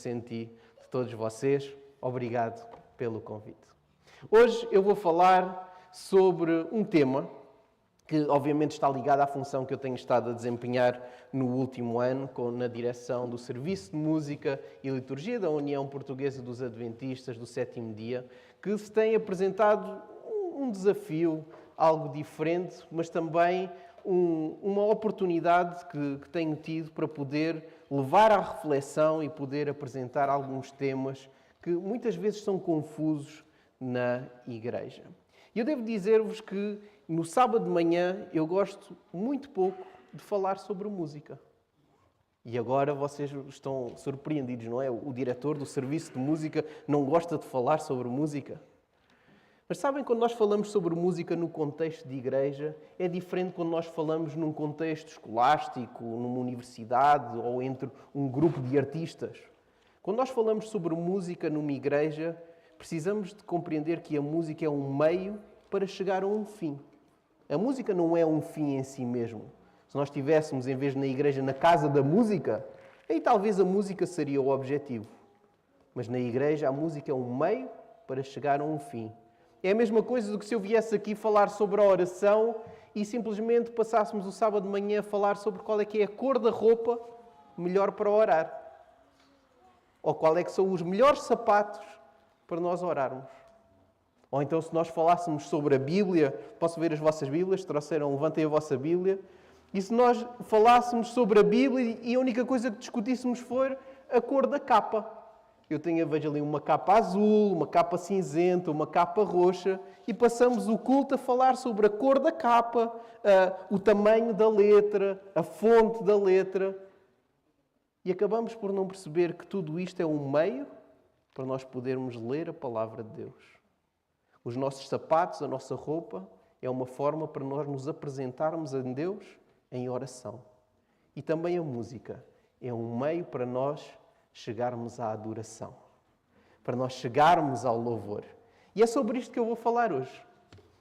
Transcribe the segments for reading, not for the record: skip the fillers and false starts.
senti de todos vocês. Obrigado pelo convite. Hoje eu vou falar sobre um tema que obviamente está ligado à função que eu tenho estado a desempenhar no último ano na direção do Serviço de Música e Liturgia da União Portuguesa dos Adventistas do Sétimo Dia, que se tem apresentado um desafio, algo diferente, mas também uma oportunidade que tenho tido para poder levar à reflexão e poder apresentar alguns temas que muitas vezes são confusos na Igreja. E eu devo dizer-vos que no sábado de manhã eu gosto muito pouco de falar sobre música. E agora vocês estão surpreendidos, não é? O diretor do Serviço de Música não gosta de falar sobre música. Mas sabem, quando nós falamos sobre música no contexto de igreja, é diferente quando nós falamos num contexto escolástico, numa universidade ou entre um grupo de artistas. Quando nós falamos sobre música numa igreja, precisamos de compreender que a música é um meio para chegar a um fim. A música não é um fim em si mesmo. Se nós estivéssemos, em vez de na igreja, na casa da música, aí talvez a música seria o objetivo. Mas na igreja a música é um meio para chegar a um fim. É a mesma coisa do que se eu viesse aqui falar sobre a oração e simplesmente passássemos o sábado de manhã a falar sobre qual é que é a cor da roupa melhor para orar. Ou qual é que são os melhores sapatos para nós orarmos. Ou então, se nós falássemos sobre a Bíblia, posso ver as vossas Bíblias? Trouxeram, levantem a vossa Bíblia. E se nós falássemos sobre a Bíblia e a única coisa que discutíssemos for a cor da capa. Vejo ali uma capa azul, uma capa cinzenta, uma capa roxa, e passamos o culto a falar sobre a cor da capa, o tamanho da letra, a fonte da letra. E acabamos por não perceber que tudo isto é um meio para nós podermos ler a palavra de Deus. Os nossos sapatos, a nossa roupa, é uma forma para nós nos apresentarmos a Deus em oração. E também a música é um meio para nós chegarmos à adoração, para nós chegarmos ao louvor. E é sobre isto que eu vou falar hoje.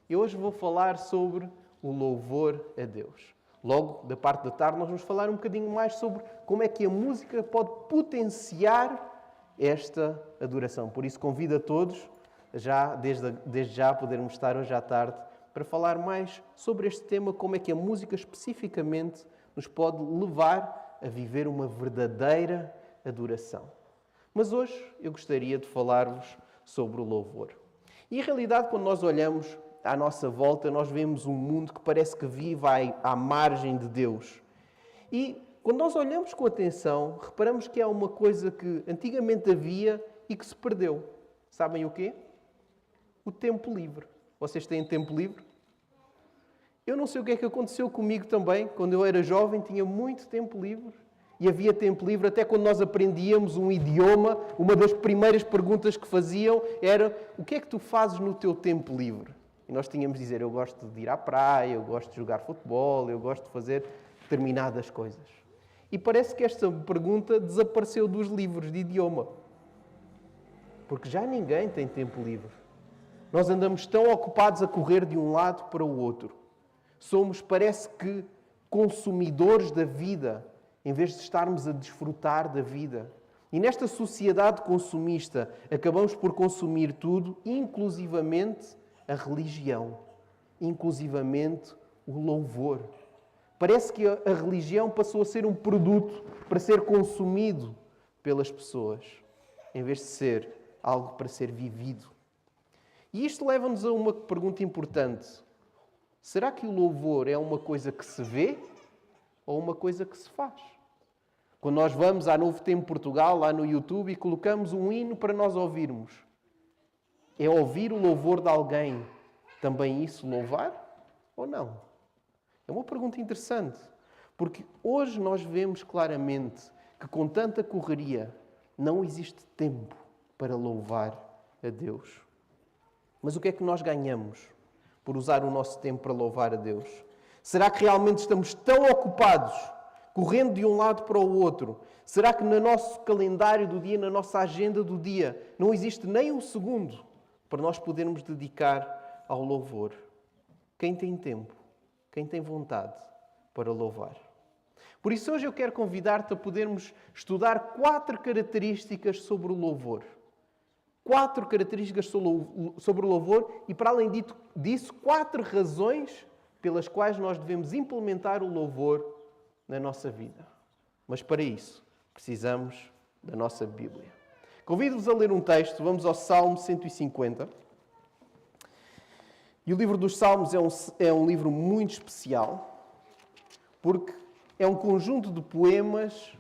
Eu hoje vou falar sobre o louvor a Deus. Logo, da parte da tarde, nós vamos falar um bocadinho mais sobre como é que a música pode potenciar esta adoração. Por isso, convido a todos, desde já, podermos estar hoje à tarde para falar mais sobre este tema, como é que a música especificamente nos pode levar a viver uma verdadeira adoração. Mas hoje eu gostaria de falar-vos sobre o louvor. E em realidade, quando nós olhamos à nossa volta, nós vemos um mundo que parece que vive à margem de Deus. E quando nós olhamos com atenção, reparamos que há uma coisa que antigamente havia e que se perdeu. Sabem o quê? O tempo livre. Vocês têm tempo livre? Eu não sei o que é que aconteceu comigo também. Quando eu era jovem, tinha muito tempo livre. E havia tempo livre até quando nós aprendíamos um idioma. Uma das primeiras perguntas que faziam era: o que é que tu fazes no teu tempo livre? E nós tínhamos de dizer: eu gosto de ir à praia, eu gosto de jogar futebol, eu gosto de fazer determinadas coisas. E parece que esta pergunta desapareceu dos livros de idioma. Porque já ninguém tem tempo livre. Nós andamos tão ocupados a correr de um lado para o outro. Somos, parece que, consumidores da vida, em vez de estarmos a desfrutar da vida. E nesta sociedade consumista, acabamos por consumir tudo, inclusivamente a religião, inclusivamente o louvor. Parece que a religião passou a ser um produto para ser consumido pelas pessoas, em vez de ser algo para ser vivido. E isto leva-nos a uma pergunta importante. Será que o louvor é uma coisa que se vê ou uma coisa que se faz? Quando nós vamos à Novo Tempo Portugal, lá no YouTube, e colocamos um hino para nós ouvirmos, é ouvir o louvor de alguém também isso louvar ou não? É uma pergunta interessante, porque hoje nós vemos claramente que com tanta correria não existe tempo para louvar a Deus. Mas o que é que nós ganhamos por usar o nosso tempo para louvar a Deus? Será que realmente estamos tão ocupados, correndo de um lado para o outro? Será que no nosso calendário do dia, na nossa agenda do dia, não existe nem um segundo para nós podermos dedicar ao louvor? Quem tem tempo? Quem tem vontade para louvar? Por isso hoje eu quero convidar-te a podermos estudar 4 características sobre o louvor. 4 características sobre o louvor e, para além disso, 4 razões pelas quais nós devemos implementar o louvor na nossa vida. Mas para isso, precisamos da nossa Bíblia. Convido-vos a ler um texto, vamos ao Salmo 150. E o livro dos Salmos é um livro muito especial, porque é um conjunto de poemas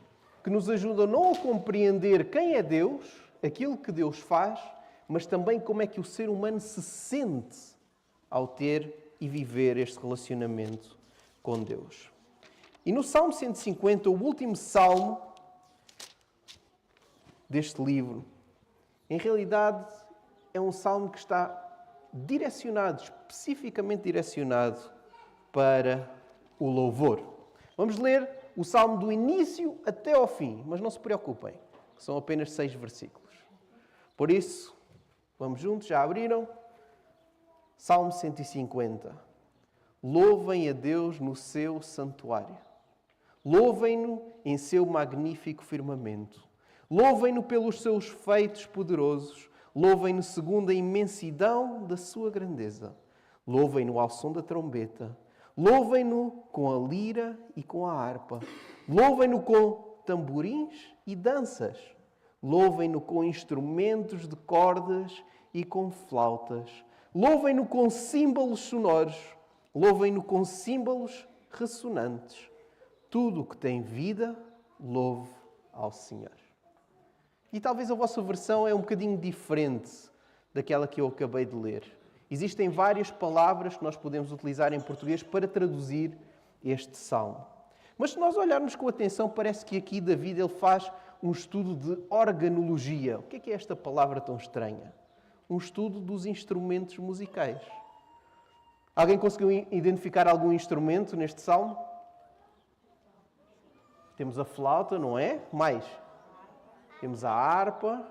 que nos ajudam não a compreender quem é Deus, aquilo que Deus faz, mas também como é que o ser humano se sente ao ter e viver este relacionamento com Deus. E no Salmo 150, o último salmo deste livro, em realidade é um salmo que está direcionado, especificamente direcionado para o louvor. Vamos ler o salmo do início até ao fim, mas não se preocupem, são apenas 6 versículos. Por isso, vamos juntos, já abriram? Salmo 150. Louvem a Deus no seu santuário. Louvem-no em seu magnífico firmamento. Louvem-no pelos seus feitos poderosos. Louvem-no segundo a imensidão da sua grandeza. Louvem-no ao som da trombeta. Louvem-no com a lira e com a harpa. Louvem-no com tamborins e danças. Louvem-no com instrumentos de cordas e com flautas. Louvem-no com símbolos sonoros. Louvem-no com símbolos ressonantes. Tudo o que tem vida, louve ao Senhor. E talvez a vossa versão é um bocadinho diferente daquela que eu acabei de ler. Existem várias palavras que nós podemos utilizar em português para traduzir este salmo. Mas se nós olharmos com atenção, parece que aqui David ele faz um estudo de organologia. O que é esta palavra tão estranha? Um estudo dos instrumentos musicais. Alguém conseguiu identificar algum instrumento neste salmo? Temos a flauta, não é? Mais. Temos a harpa,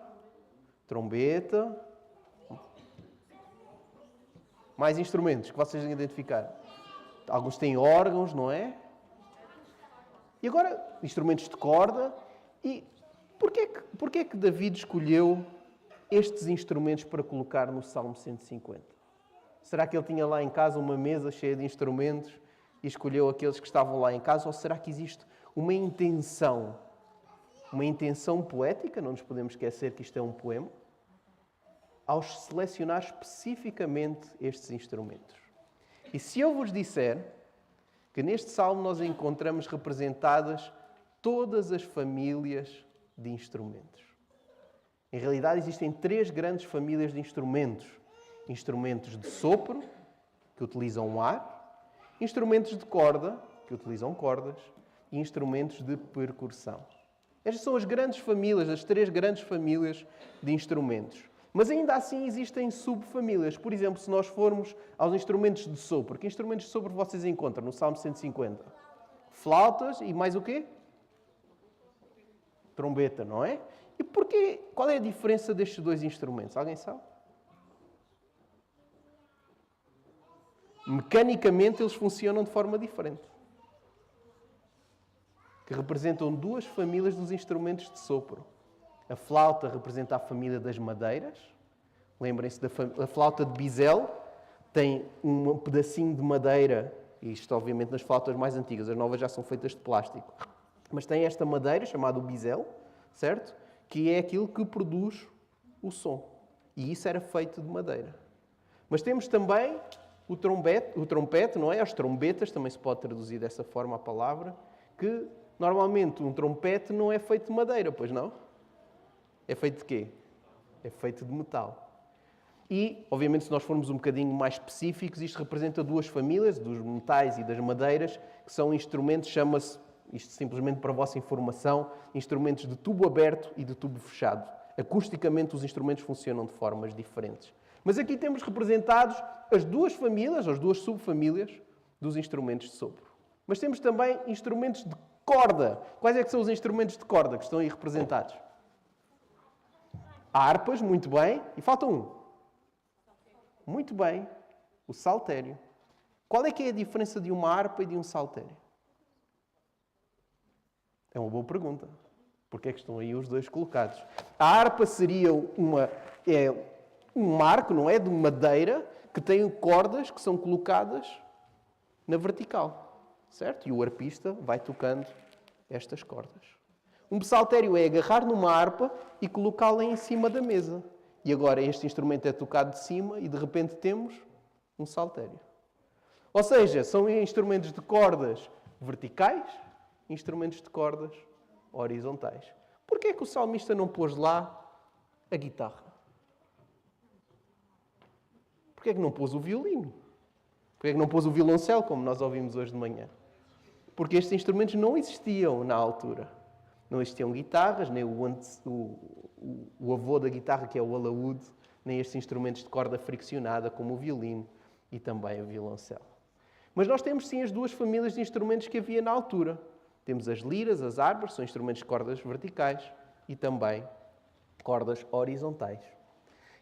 trombeta. Mais instrumentos que vocês identificaram. Alguns têm órgãos, não é? E agora, instrumentos de corda. E porquê que David escolheu estes instrumentos para colocar no Salmo 150? Será que ele tinha lá em casa uma mesa cheia de instrumentos e escolheu aqueles que estavam lá em casa? Ou será que existe uma intenção poética, não nos podemos esquecer que isto é um poema, ao selecionar especificamente estes instrumentos? E se eu vos disser que neste salmo nós encontramos representadas todas as famílias de instrumentos. Em realidade existem 3 grandes famílias de instrumentos. Instrumentos de sopro, que utilizam ar, instrumentos de corda, que utilizam cordas, e instrumentos de percussão. Estas são as grandes famílias, as 3 grandes famílias de instrumentos. Mas ainda assim existem subfamílias. Por exemplo, se nós formos aos instrumentos de sopro, que instrumentos de sopro vocês encontram no Salmo 150? Flautas e mais o quê? Trombeta, não é? E porquê? Qual é a diferença destes 2 instrumentos? Alguém sabe? Mecanicamente eles funcionam de forma diferente. Que representam 2 famílias dos instrumentos de sopro. A flauta representa a família das madeiras. Lembrem-se da flauta de bisel. Tem um pedacinho de madeira. Isto, obviamente, nas flautas mais antigas. As novas já são feitas de plástico. Mas tem esta madeira, chamada bisel, certo? Que é aquilo que produz o som. E isso era feito de madeira. Mas temos também o trompete, não é? As trombetas, também se pode traduzir dessa forma a palavra, que normalmente um trompete não é feito de madeira, pois não? É feito de quê? É feito de metal. E, obviamente, se nós formos um bocadinho mais específicos, isto representa 2 famílias, dos metais e das madeiras, que são instrumentos, chama-se, isto simplesmente para a vossa informação, instrumentos de tubo aberto e de tubo fechado. Acusticamente, os instrumentos funcionam de formas diferentes. Mas aqui temos representados as 2 famílias, as 2 subfamílias dos instrumentos de sopro. Mas temos também instrumentos de corda. Quais é que são os instrumentos de corda que estão aí representados? Harpas, muito bem. E falta um. Muito bem. O saltério. Qual é que é a diferença de uma harpa e de um saltério? É uma boa pergunta. Porque é que estão aí os dois colocados? A harpa seria um marco, não é? De madeira que tem cordas que são colocadas na vertical. Certo? E o arpista vai tocando estas cordas. Um psaltério é agarrar numa harpa e colocá-la em cima da mesa. E agora este instrumento é tocado de cima e de repente temos um saltério. Ou seja, são instrumentos de cordas verticais, instrumentos de cordas horizontais. Porquê é que o salmista não pôs lá a guitarra? Porquê é que não pôs o violino? Porquê é que não pôs o violoncelo, como nós ouvimos hoje de manhã? Porque estes instrumentos não existiam na altura. Não existiam guitarras, nem o avô da guitarra, que é o alaúde, nem estes instrumentos de corda friccionada, como o violino e também o violoncelo. Mas nós temos sim as duas famílias de instrumentos que havia na altura. Temos as liras, as harpas, são instrumentos de cordas verticais e também cordas horizontais.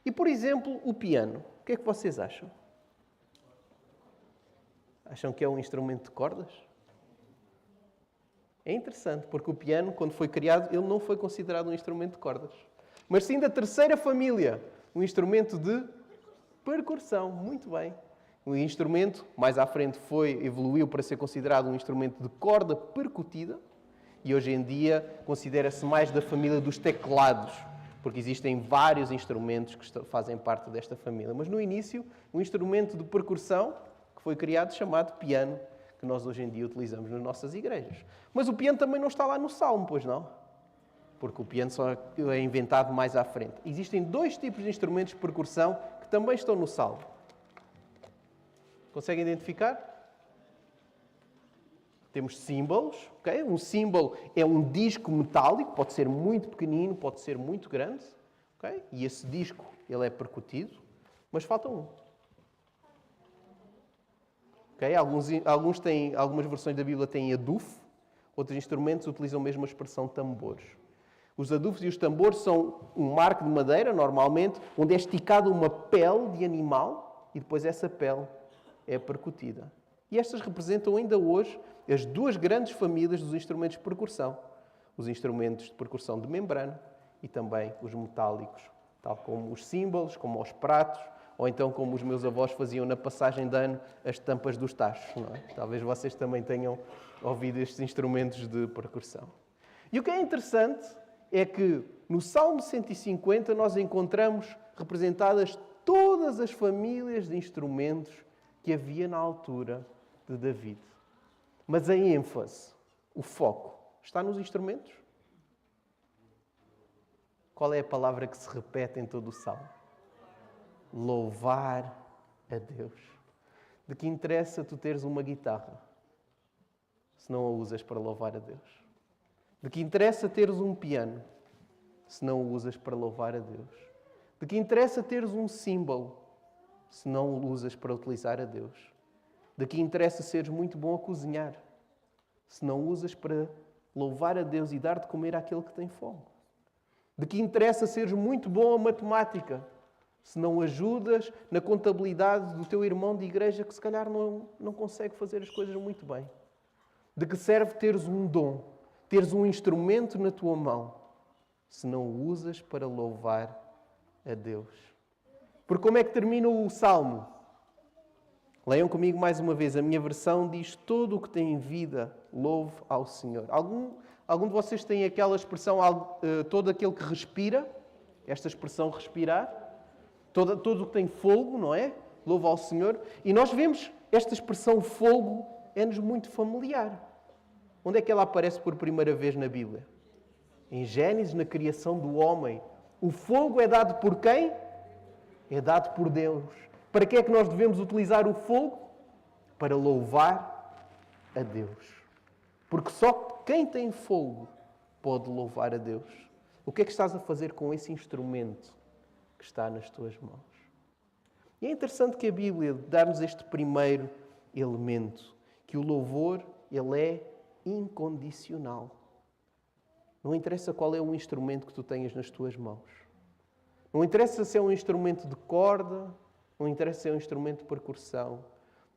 E, por exemplo, o piano. O que é que vocês acham? Acham que é um instrumento de cordas? É interessante, porque o piano, quando foi criado, ele não foi considerado um instrumento de cordas. Mas sim da terceira família, um instrumento de percussão. Muito bem. O instrumento, mais à frente, evoluiu para ser considerado um instrumento de corda percutida e hoje em dia considera-se mais da família dos teclados, porque existem vários instrumentos que fazem parte desta família. Mas no início, um instrumento de percussão que foi criado chamado piano, que nós hoje em dia utilizamos nas nossas igrejas. Mas o piano também não está lá no Salmo, pois não? Porque o piano só é inventado mais à frente. Existem dois tipos de instrumentos de percussão que também estão no Salmo. Conseguem identificar? Temos símbolos. Okay? Um símbolo é um disco metálico, pode ser muito pequenino, pode ser muito grande. Okay? E esse disco ele é percutido, mas falta um. Okay? Algumas versões da Bíblia têm adufo, outros instrumentos utilizam mesmo a expressão tambores. Os adufos e os tambores são um marco de madeira, normalmente, onde é esticada uma pele de animal e depois essa pele é percutida. E estas representam ainda hoje as duas grandes famílias dos instrumentos de percussão. Os instrumentos de percussão de membrana e também os metálicos, tal como os símbolos, como os pratos, ou então como os meus avós faziam na passagem de ano as tampas dos tachos. Não é? Talvez vocês também tenham ouvido estes instrumentos de percussão. E o que é interessante é que no Salmo 150 nós encontramos representadas todas as famílias de instrumentos que havia na altura de David. Mas a ênfase, o foco, está nos instrumentos? Qual é a palavra que se repete em todo o Salmo? Louvar a Deus. De que interessa tu teres uma guitarra se não a usas para louvar a Deus? De que interessa teres um piano se não o usas para louvar a Deus? De que interessa teres um símbolo se não o usas para utilizar a Deus? De que interessa seres muito bom a cozinhar se não o usas para louvar a Deus e dar de comer àquele que tem fome? De que interessa seres muito bom a matemática se não ajudas na contabilidade do teu irmão de igreja que se calhar não consegue fazer as coisas muito bem? De que serve teres um dom, teres um instrumento na tua mão se não o usas para louvar a Deus? Porque como é que termina o Salmo? Leiam comigo mais uma vez. A minha versão diz: todo o que tem vida, louve ao Senhor. Algum de vocês tem aquela expressão, todo aquele que respira? Esta expressão respirar? Todo o que tem fogo, não é? Louve ao Senhor. E nós vemos esta expressão fogo é-nos muito familiar. Onde é que ela aparece por primeira vez na Bíblia? Em Gênesis, na criação do homem. O fogo é dado por quem? É dado por Deus. Para que é que nós devemos utilizar o fogo? Para louvar a Deus. Porque só quem tem fogo pode louvar a Deus. O que é que estás a fazer com esse instrumento que está nas tuas mãos? E é interessante que a Bíblia dá-nos este primeiro elemento, que o louvor, ele é incondicional. Não interessa qual é o instrumento que tu tenhas nas tuas mãos. Não interessa se é um instrumento de corda, não interessa se é um instrumento de percussão,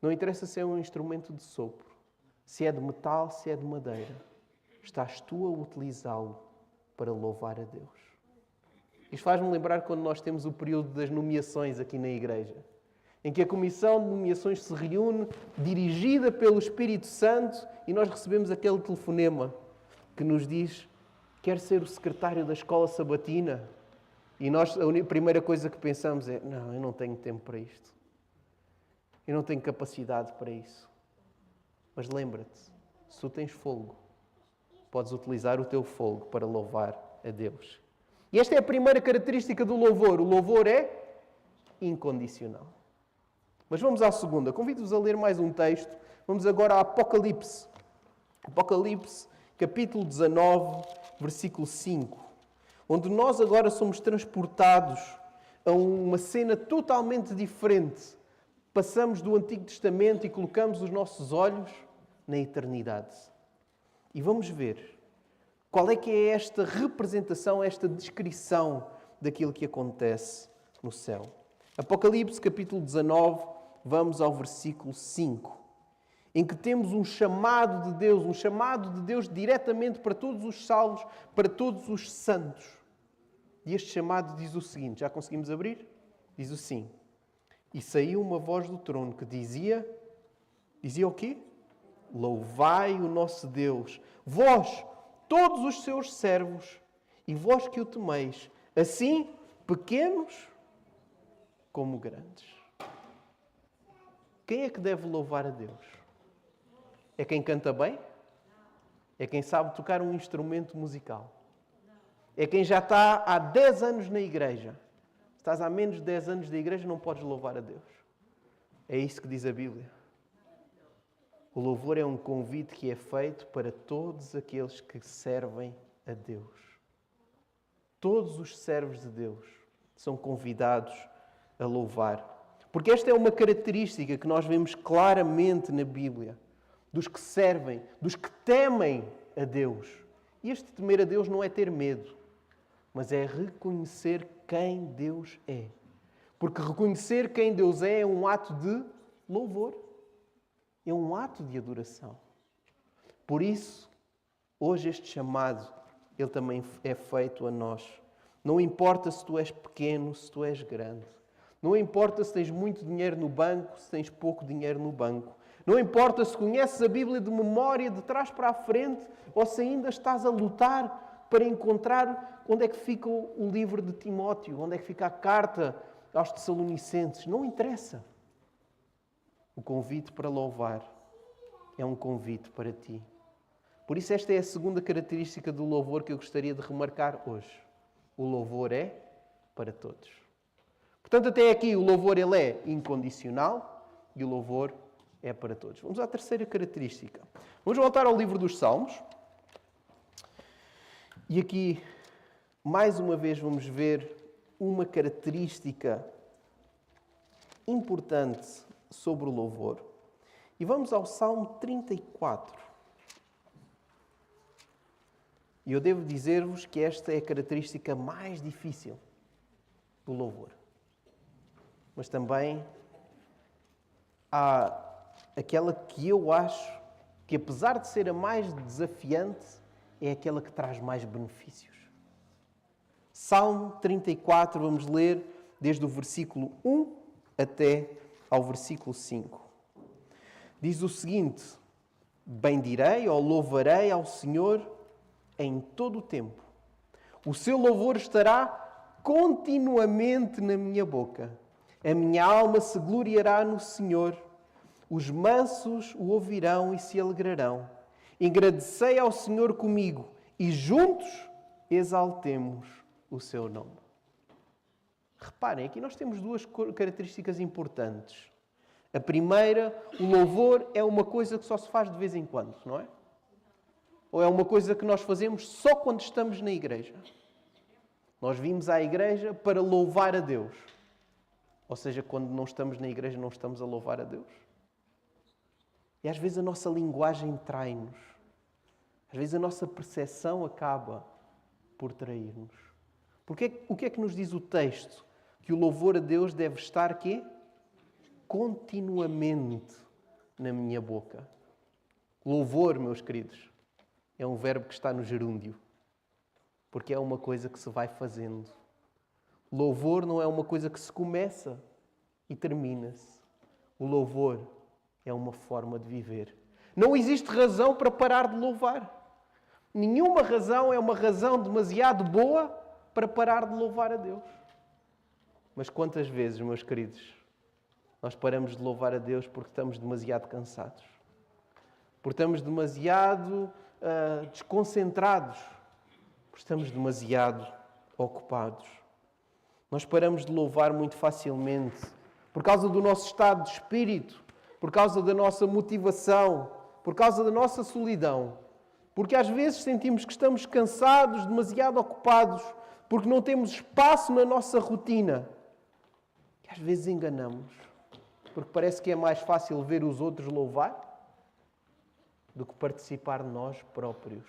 não interessa se é um instrumento de sopro, se é de metal, se é de madeira. estás tu a utilizá-lo para louvar a Deus? Isto faz-me lembrar quando nós temos o período das nomeações aqui na igreja, em que a comissão de nomeações se reúne, dirigida pelo Espírito Santo, e nós recebemos aquele telefonema que nos diz: quer ser o secretário da escola sabatina? E nós, a primeira coisa que pensamos é: não, eu não tenho tempo para isto. Eu não tenho capacidade para isso. Mas lembra-te, se tu tens fogo, podes utilizar o teu fogo para louvar a Deus. E esta é a primeira característica do louvor. O louvor é incondicional. Mas vamos à segunda. Convido-vos a ler mais um texto. Vamos agora a Apocalipse. Apocalipse, capítulo 19, versículo 5. Onde nós agora somos transportados a uma cena totalmente diferente. Passamos do Antigo Testamento e colocamos os nossos olhos na eternidade. E vamos ver qual é que é esta representação, esta descrição daquilo que acontece no céu. Apocalipse, capítulo 19, vamos ao versículo 5, em que temos um chamado de Deus diretamente para todos os salvos, para todos os santos. E este chamado diz o seguinte, já conseguimos abrir? Diz o sim. E saiu uma voz do trono que dizia o quê? Louvai o nosso Deus, vós, todos os seus servos, e vós que o temeis, assim pequenos como grandes. Quem é que deve louvar a Deus? É quem canta bem? É quem sabe tocar um instrumento musical? É quem já está há 10 anos na igreja? Se estás há menos de 10 anos na igreja, não podes louvar a Deus. É isso que diz a Bíblia. O louvor é um convite que é feito para todos aqueles que servem a Deus. Todos os servos de Deus são convidados a louvar. Porque esta é uma característica que nós vemos claramente na Bíblia. Dos que servem, dos que temem a Deus. E este temer a Deus não é ter medo, mas é reconhecer quem Deus é. Porque reconhecer quem Deus é um ato de louvor. É um ato de adoração. Por isso, hoje este chamado, ele também é feito a nós. Não importa se tu és pequeno, se tu és grande. Não importa se tens muito dinheiro no banco, se tens pouco dinheiro no banco. Não importa se conheces a Bíblia de memória, de trás para a frente, ou se ainda estás a lutar para encontrar onde é que fica o livro de Timóteo, onde é que fica a carta aos Tessalonicenses. Não interessa. O convite para louvar é um convite para ti. Por isso esta é a segunda característica do louvor que eu gostaria de remarcar hoje. O louvor é para todos. Portanto, até aqui o louvor ele é incondicional e o louvor é para todos. Vamos à terceira característica. Vamos voltar ao livro dos Salmos. E aqui, mais uma vez, vamos ver uma característica importante sobre o louvor. E vamos ao Salmo 34. E eu devo dizer-vos que esta é a característica mais difícil do louvor. Mas também há aquela que eu acho que, apesar de ser a mais desafiante, é aquela que traz mais benefícios. Salmo 34, vamos ler desde o versículo 1 até ao versículo 5. Diz o seguinte: bendirei ou louvarei ao Senhor em todo o tempo. O seu louvor estará continuamente na minha boca. A minha alma se gloriará no Senhor. Os mansos o ouvirão e se alegrarão. Agradecei ao Senhor comigo e juntos exaltemos o seu nome. Reparem, aqui nós temos duas características importantes. A primeira, o louvor é uma coisa que só se faz de vez em quando, não é? Ou é uma coisa que nós fazemos só quando estamos na igreja? Nós vimos à igreja para louvar a Deus. Ou seja, quando não estamos na igreja, não estamos a louvar a Deus. E às vezes a nossa linguagem trai-nos. Às vezes a nossa percepção acaba por trair-nos. Porque o que é que nos diz o texto? Que o louvor a Deus deve estar quê? Continuamente na minha boca. Louvor, meus queridos, é um verbo que está no gerúndio, porque é uma coisa que se vai fazendo. Louvor não é uma coisa que se começa e termina-se. O louvor é uma forma de viver. Não existe razão para parar de louvar. Nenhuma razão é uma razão demasiado boa para parar de louvar a Deus. Mas quantas vezes, meus queridos, nós paramos de louvar a Deus porque estamos demasiado cansados? Porque estamos demasiado desconcentrados? Porque estamos demasiado ocupados? Nós paramos de louvar muito facilmente por causa do nosso estado de espírito, por causa da nossa motivação, por causa da nossa solidão. Porque às vezes sentimos que estamos cansados, demasiado ocupados, porque não temos espaço na nossa rotina. E às vezes enganamos, porque parece que é mais fácil ver os outros louvar do que participar nós próprios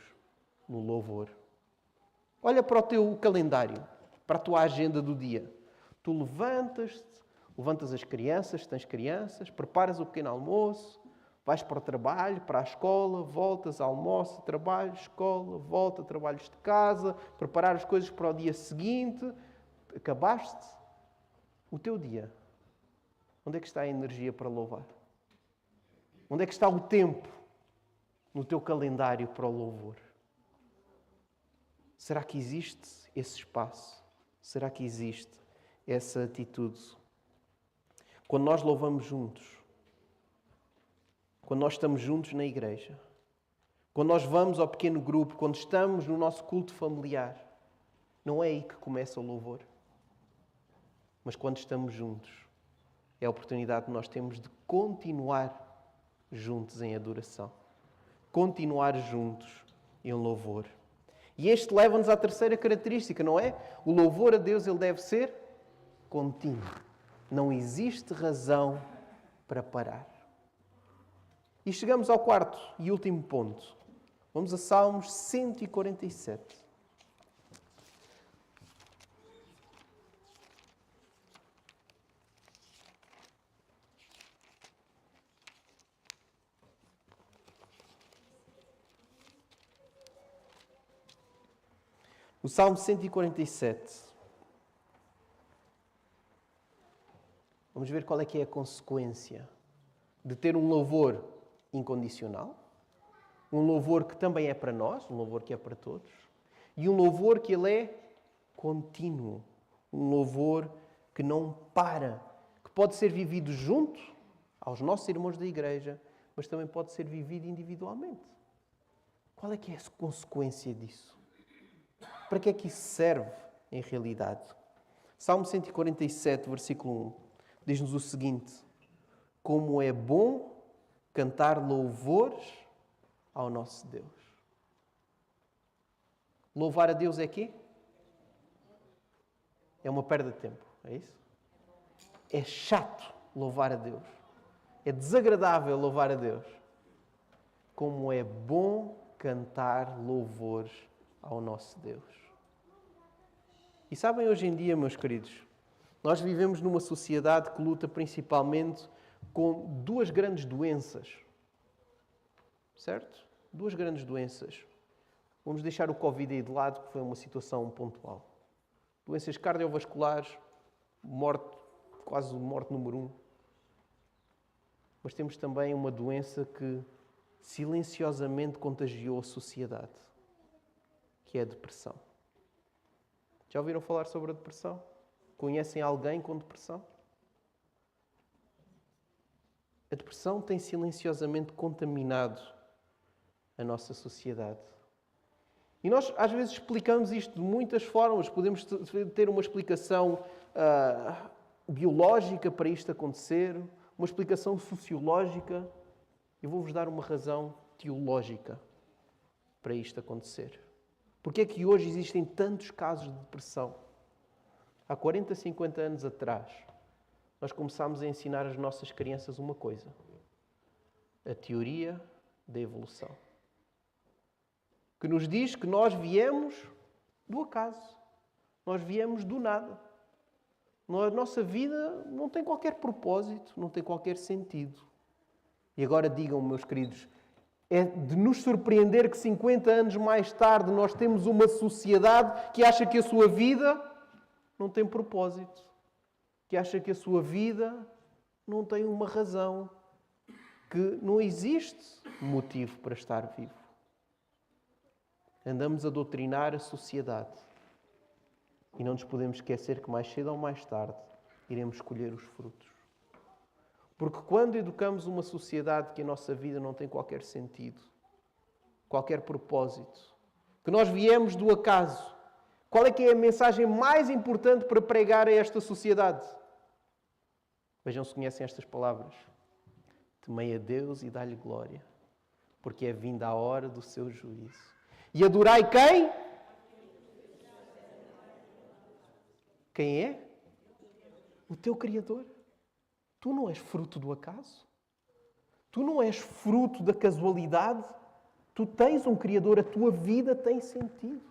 no louvor. Olha para o teu calendário, para a tua agenda do dia. Tu levantas as crianças, se tens crianças, preparas o pequeno almoço, vais para o trabalho, para a escola, voltas, almoço, trabalho, escola, volta, trabalhos de casa, preparar as coisas para o dia seguinte. Acabaste o teu dia. Onde é que está a energia para louvar? Onde é que está o tempo no teu calendário para o louvor? Será que existe esse espaço? Será que existe essa atitude? Quando nós louvamos juntos, quando nós estamos juntos na igreja, quando nós vamos ao pequeno grupo, quando estamos no nosso culto familiar, não é aí que começa o louvor. Mas quando estamos juntos, é a oportunidade que nós temos de continuar juntos em adoração. Continuar juntos em louvor. E este leva-nos à terceira característica, não é? O louvor a Deus, ele deve ser contínuo. Não existe razão para parar. E chegamos ao quarto e último ponto. Vamos a Salmos 147. O Salmo 147. Vamos ver qual é que é a consequência de ter um louvor incondicional, um louvor que também é para nós, um louvor que é para todos, e um louvor que ele é contínuo, um louvor que não para, que pode ser vivido junto aos nossos irmãos da igreja, mas também pode ser vivido individualmente. Qual é que é a consequência disso? Para que é que isso serve em realidade? Salmo 147, versículo 1, diz-nos o seguinte: como é bom cantar louvores ao nosso Deus. Louvar a Deus é quê? É uma perda de tempo, é isso? É chato louvar a Deus. É desagradável louvar a Deus. Como é bom cantar louvores ao nosso Deus. E sabem, hoje em dia, meus queridos, nós vivemos numa sociedade que luta principalmente com duas grandes doenças. Certo? Duas grandes doenças. Vamos deixar o Covid aí de lado, que foi uma situação pontual. Doenças cardiovasculares, quase morte número 1. Mas temos também uma doença que silenciosamente contagiou a sociedade, que é a depressão. Já ouviram falar sobre a depressão? Conhecem alguém com depressão? A depressão tem silenciosamente contaminado a nossa sociedade. E nós, às vezes, explicamos isto de muitas formas. Podemos ter uma explicação biológica para isto acontecer, uma explicação sociológica. Eu vou-vos dar uma razão teológica para isto acontecer. Porque é que hoje existem tantos casos de depressão? Há 40, 50 anos atrás, nós começámos a ensinar às nossas crianças uma coisa: a teoria da evolução. Que nos diz que nós viemos do acaso. Nós viemos do nada. A nossa vida não tem qualquer propósito, não tem qualquer sentido. E agora digam, meus queridos, É de nos surpreender que 50 anos mais tarde nós temos uma sociedade que acha que a sua vida não tem propósito, que acha que a sua vida não tem uma razão, que não existe motivo para estar vivo. Andamos a doutrinar a sociedade e não nos podemos esquecer que mais cedo ou mais tarde iremos colher os frutos. Porque quando educamos uma sociedade que a nossa vida não tem qualquer sentido, qualquer propósito, que nós viemos do acaso, qual é que é a mensagem mais importante para pregar a esta sociedade? Vejam se conhecem estas palavras. Temei a Deus e dá-lhe glória, porque é vinda a hora do seu juízo. E adorai quem? Quem é? O teu Criador. Tu não és fruto do acaso. Tu não és fruto da casualidade. Tu tens um Criador. A tua vida tem sentido.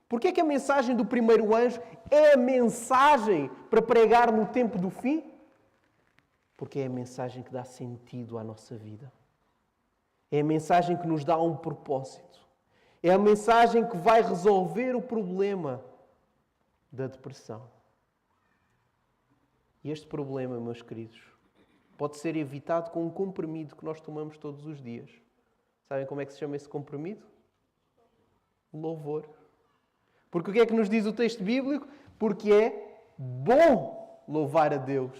Porquê é que a mensagem do primeiro anjo é a mensagem para pregar no tempo do fim? Porque é a mensagem que dá sentido à nossa vida. É a mensagem que nos dá um propósito. É a mensagem que vai resolver o problema da depressão. E este problema, meus queridos, pode ser evitado com um comprimido que nós tomamos todos os dias. Sabem como é que se chama esse comprimido? Louvor. Porque o que é que nos diz o texto bíblico? Porque é bom louvar a Deus.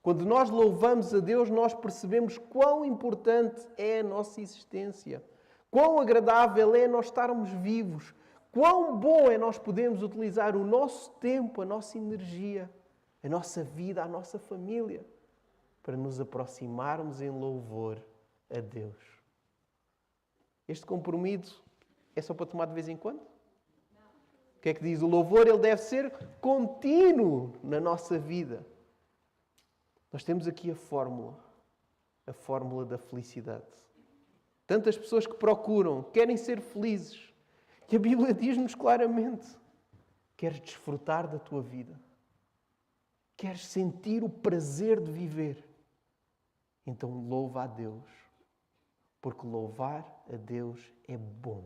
Quando nós louvamos a Deus, nós percebemos quão importante é a nossa existência. Quão agradável é nós estarmos vivos. Quão bom é nós podermos utilizar o nosso tempo, a nossa energia, a nossa vida, a nossa família, para nos aproximarmos em louvor a Deus. Este compromisso é só para tomar de vez em quando? O que é que diz? O louvor ele deve ser contínuo na nossa vida. Nós temos aqui a fórmula da felicidade. Tantas pessoas que procuram, querem ser felizes. E a Bíblia diz-nos claramente: queres desfrutar da tua vida? Queres sentir o prazer de viver? Então louva a Deus. Porque louvar a Deus é bom.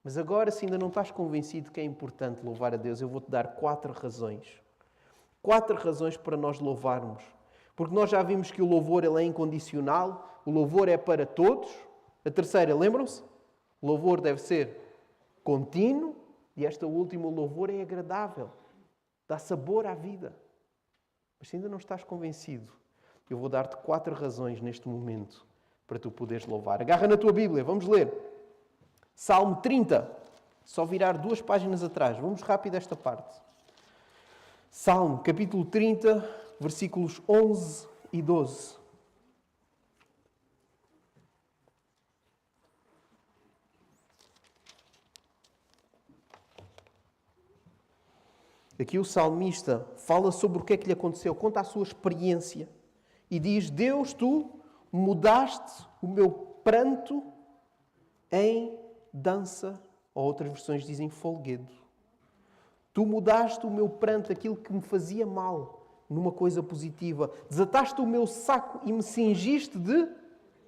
Mas agora, se ainda não estás convencido que é importante louvar a Deus, eu vou-te dar 4 razões. 4 razões para nós louvarmos. Porque nós já vimos que o louvor ele é incondicional, o louvor é para todos. A terceira, lembram-se? O louvor deve ser contínuo e esta última, o louvor é agradável. Dá sabor à vida. Mas se ainda não estás convencido, eu vou dar-te 4 razões neste momento para tu poderes louvar. Agarra na tua Bíblia, vamos ler. Salmo 30. Só virar 2 páginas atrás. Vamos rápido a esta parte. Salmo, capítulo 30, versículos 11 e 12. Aqui o salmista fala sobre o que é que lhe aconteceu, conta a sua experiência e diz: Deus, tu mudaste o meu pranto em dança, ou outras versões dizem folguedo. Tu mudaste o meu pranto, aquilo que me fazia mal, numa coisa positiva. Desataste o meu saco e me cingiste de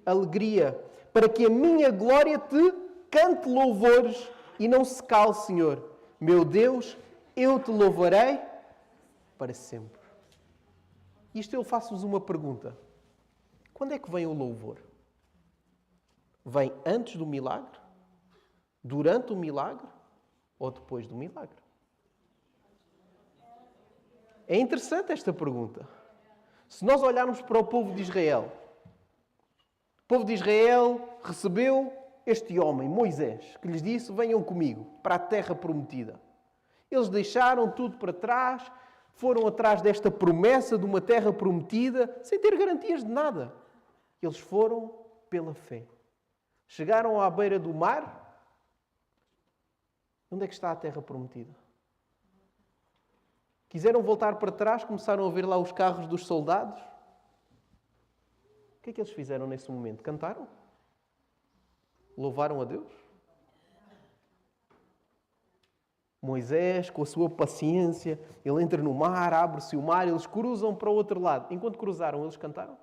alegria, para que a minha glória te cante louvores e não se cale, Senhor. Meu Deus, eu te louvarei para sempre. Isto eu faço-vos uma pergunta. Quando é que vem o louvor? Vem antes do milagre? Durante o milagre? Ou depois do milagre? É interessante esta pergunta. Se nós olharmos para o povo de Israel, o povo de Israel recebeu este homem, Moisés, que lhes disse: venham comigo para a terra prometida. Eles deixaram tudo para trás, foram atrás desta promessa de uma terra prometida, sem ter garantias de nada. Eles foram pela fé. Chegaram à beira do mar. Onde é que está a terra prometida? Quiseram voltar para trás, começaram a ver lá os carros dos soldados. O que é que eles fizeram nesse momento? Cantaram? Louvaram a Deus? Moisés, com a sua paciência, ele entra no mar, abre-se o mar, eles cruzam para o outro lado. Enquanto cruzaram, eles cantaram?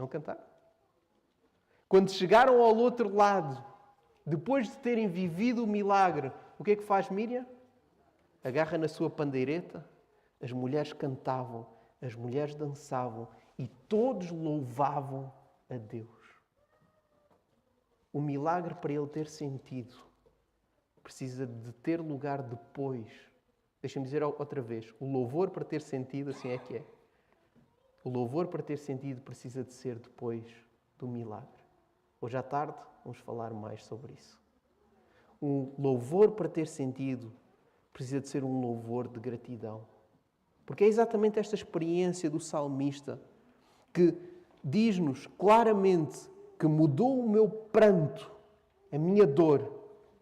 Não cantaram. Quando chegaram ao outro lado, depois de terem vivido o milagre, o que é que faz Miriam? Agarra na sua pandeireta, as mulheres cantavam, as mulheres dançavam e todos louvavam a Deus. O milagre, para ele ter sentido, precisa de ter lugar depois. Deixa-me dizer outra vez. O louvor, para ter sentido, assim é que é. O louvor, para ter sentido, precisa de ser depois do milagre. Hoje à tarde vamos falar mais sobre isso. O louvor, para ter sentido, precisa de ser um louvor de gratidão. Porque é exatamente esta experiência do salmista que diz-nos claramente que mudou o meu pranto, a minha dor,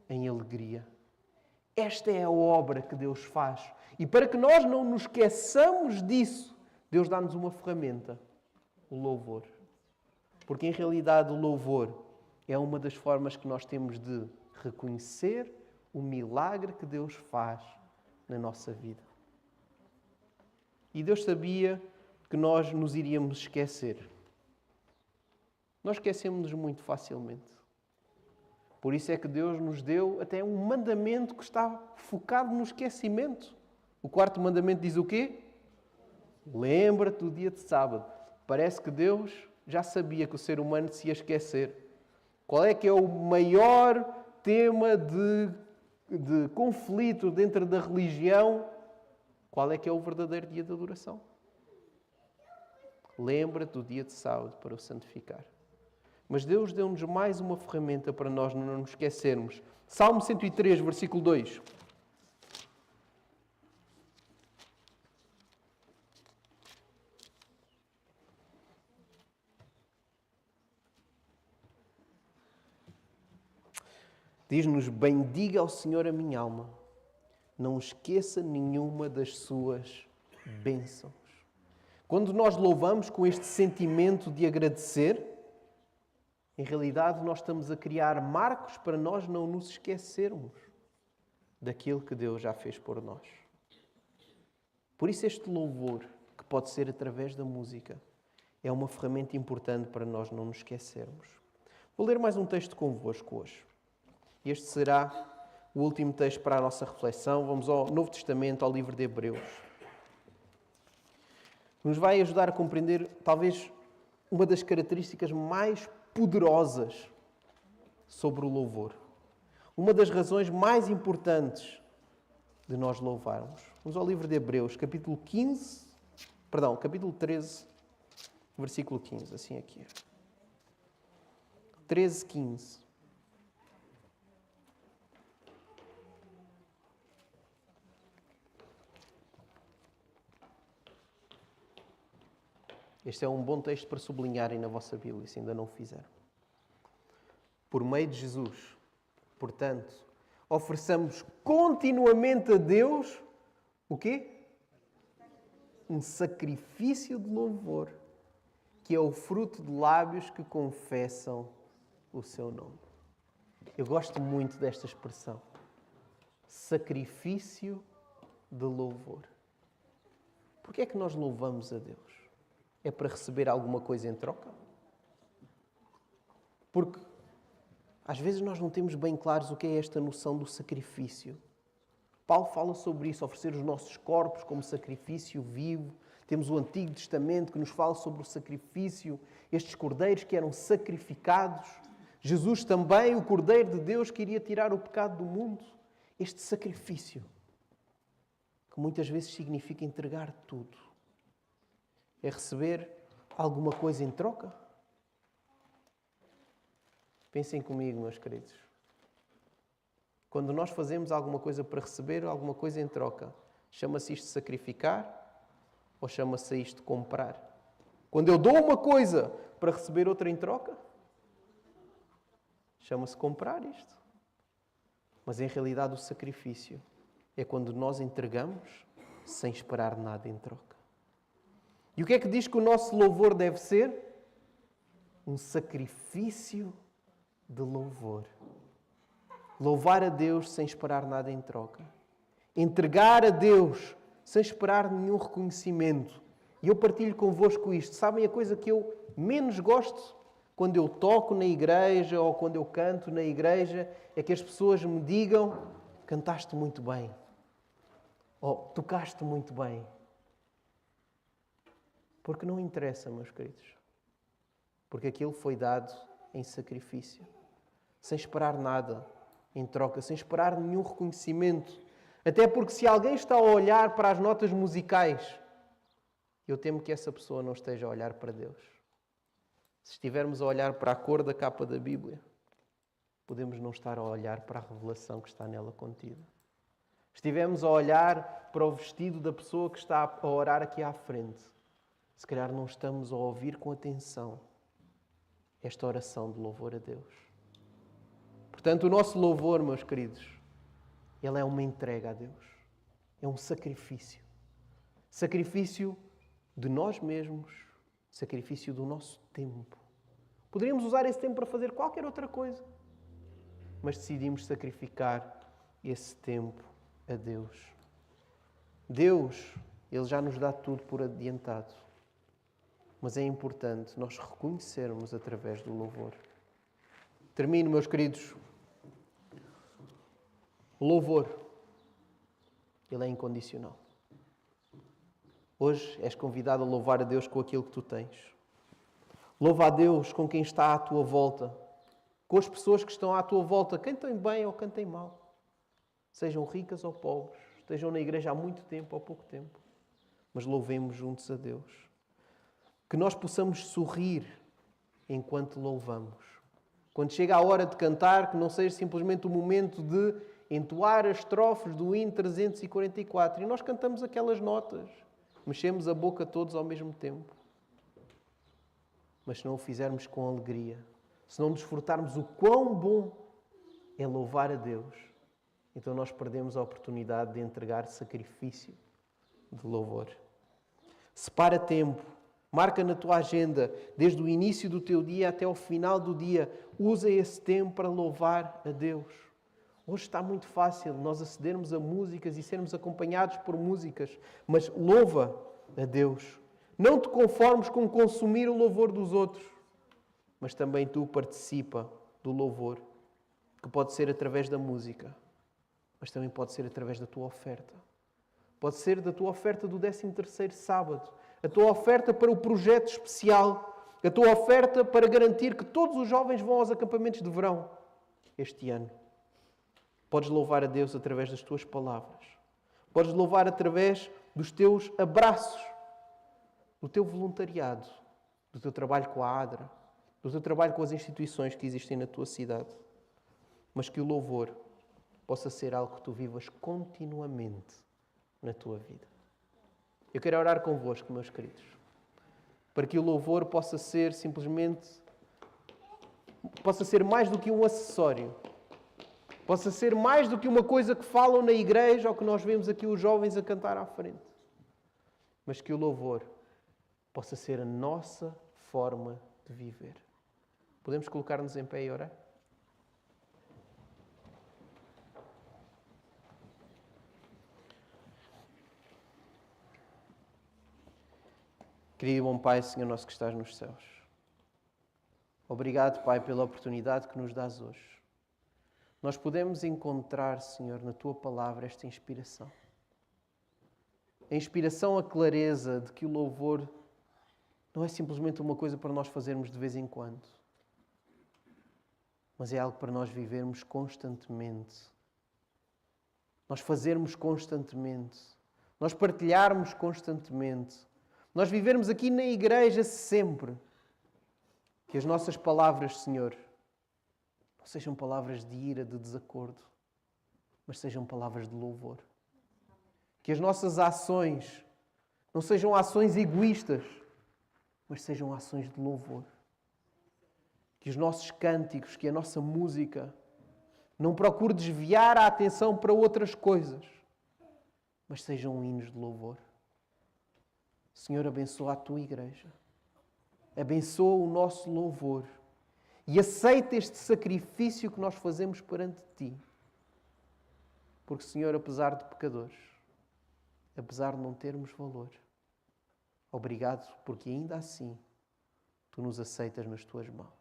em alegria. Esta é a obra que Deus faz. E para que nós não nos esqueçamos disso, Deus dá-nos uma ferramenta, o louvor. Porque em realidade o louvor é uma das formas que nós temos de reconhecer o milagre que Deus faz na nossa vida. E Deus sabia que nós nos iríamos esquecer. Nós esquecemos-nos muito facilmente. Por isso é que Deus nos deu até um mandamento que está focado no esquecimento. O quarto mandamento diz o quê? Lembra-te do dia de sábado. Parece que Deus já sabia que o ser humano se ia esquecer. Qual é que é o maior tema de conflito dentro da religião? Qual é que é o verdadeiro dia de adoração? Lembra-te do dia de sábado para o santificar. Mas Deus deu-nos mais uma ferramenta para nós não nos esquecermos. Salmo 103, versículo 2. Diz-nos: bendiga ao Senhor a minha alma. Não esqueça nenhuma das suas bênçãos. Quando nós louvamos com este sentimento de agradecer, em realidade nós estamos a criar marcos para nós não nos esquecermos daquilo que Deus já fez por nós. Por isso este louvor, que pode ser através da música, é uma ferramenta importante para nós não nos esquecermos. Vou ler mais um texto convosco hoje. Este será o último texto para a nossa reflexão. Vamos ao Novo Testamento, ao livro de Hebreus. Nos vai ajudar a compreender, talvez, uma das características mais poderosas sobre o louvor. Uma das razões mais importantes de nós louvarmos. Vamos ao livro de Hebreus, capítulo 13, versículo 15. Assim aqui. 13, 15. Este é um bom texto para sublinharem na vossa Bíblia, se ainda não o fizeram. Por meio de Jesus, portanto, ofereçamos continuamente a Deus o quê? Um sacrifício de louvor, que é o fruto de lábios que confessam o seu nome. Eu gosto muito desta expressão. Sacrifício de louvor. Porquê é que nós louvamos a Deus? É para receber alguma coisa em troca? Porque às vezes nós não temos bem claros o que é esta noção do sacrifício. Paulo fala sobre isso, oferecer os nossos corpos como sacrifício vivo. Temos o Antigo Testamento que nos fala sobre o sacrifício, estes cordeiros que eram sacrificados. Jesus também, o Cordeiro de Deus que iria tirar o pecado do mundo. Este sacrifício, que muitas vezes significa entregar tudo. É receber alguma coisa em troca? Pensem comigo, meus queridos. Quando nós fazemos alguma coisa para receber alguma coisa em troca, chama-se isto de sacrificar ou chama-se isto de comprar? Quando eu dou uma coisa para receber outra em troca, chama-se comprar isto. Mas em realidade o sacrifício é quando nós entregamos sem esperar nada em troca. E o que é que diz que o nosso louvor deve ser? Um sacrifício de louvor. Louvar a Deus sem esperar nada em troca. Entregar a Deus sem esperar nenhum reconhecimento. E eu partilho convosco isto. Sabem a coisa que eu menos gosto quando eu toco na igreja ou quando eu canto na igreja? É que as pessoas me digam: cantaste muito bem. Ou tocaste muito bem. Porque não interessa, meus queridos. Porque aquilo foi dado em sacrifício. Sem esperar nada em troca, sem esperar nenhum reconhecimento. Até porque se alguém está a olhar para as notas musicais, eu temo que essa pessoa não esteja a olhar para Deus. Se estivermos a olhar para a cor da capa da Bíblia, podemos não estar a olhar para a revelação que está nela contida. Se estivermos a olhar para o vestido da pessoa que está a orar aqui à frente, se calhar não estamos a ouvir com atenção esta oração de louvor a Deus. Portanto, o nosso louvor, meus queridos, ele é uma entrega a Deus. É um sacrifício. Sacrifício de nós mesmos, sacrifício do nosso tempo. Poderíamos usar esse tempo para fazer qualquer outra coisa, mas decidimos sacrificar esse tempo a Deus. Deus, Ele já nos dá tudo por adiantado, mas é importante nós reconhecermos através do louvor. Termino, meus queridos. O louvor, ele é incondicional. Hoje és convidado a louvar a Deus com aquilo que tu tens. Louva a Deus com quem está à tua volta, com as pessoas que estão à tua volta, cantem bem ou cantem mal. Sejam ricas ou pobres, estejam na igreja há muito tempo ou pouco tempo. Mas louvemos juntos a Deus. Que nós possamos sorrir enquanto louvamos. Quando chega a hora de cantar, que não seja simplesmente o momento de entoar as estrofes do hino 344 e nós cantamos aquelas notas, mexemos a boca todos ao mesmo tempo. Mas se não o fizermos com alegria, se não desfrutarmos o quão bom é louvar a Deus, então nós perdemos a oportunidade de entregar sacrifício de louvor. Separa tempo, marca na tua agenda, desde o início do teu dia até o final do dia, usa esse tempo para louvar a Deus. Hoje está muito fácil nós acedermos a músicas e sermos acompanhados por músicas, mas louva a Deus. Não te conformes com consumir o louvor dos outros, mas também tu participa do louvor, que pode ser através da música, mas também pode ser através da tua oferta. Pode ser da tua oferta do 13º sábado, a tua oferta para o projeto especial, a tua oferta para garantir que todos os jovens vão aos acampamentos de verão este ano. Podes louvar a Deus através das tuas palavras. Podes louvar através dos teus abraços, do teu voluntariado, do teu trabalho com a ADRA, do teu trabalho com as instituições que existem na tua cidade. Mas que o louvor possa ser algo que tu vivas continuamente na tua vida. Eu quero orar convosco, meus queridos, para que o louvor possa ser mais do que um acessório, possa ser mais do que uma coisa que falam na igreja ou que nós vemos aqui os jovens a cantar à frente, mas que o louvor possa ser a nossa forma de viver. Podemos colocar-nos em pé e orar? Querido bom Pai, Senhor nosso que estás nos céus, obrigado, Pai, pela oportunidade que nos dás hoje. Nós podemos encontrar, Senhor, na Tua Palavra esta inspiração. A inspiração, a clareza de que o louvor não é simplesmente uma coisa para nós fazermos de vez em quando, mas é algo para nós vivermos constantemente. Nós fazermos constantemente. Nós partilharmos constantemente. Nós vivermos aqui na igreja sempre. Que as nossas palavras, Senhor, não sejam palavras de ira, de desacordo, mas sejam palavras de louvor. Que as nossas ações não sejam ações egoístas, mas sejam ações de louvor. Que os nossos cânticos, que a nossa música não procure desviar a atenção para outras coisas, mas sejam hinos de louvor. Senhor, abençoa a Tua igreja. Abençoa o nosso louvor. E aceita este sacrifício que nós fazemos perante Ti. Porque, Senhor, apesar de pecadores, apesar de não termos valor, Obrigado porque ainda assim tu nos aceitas nas tuas mãos.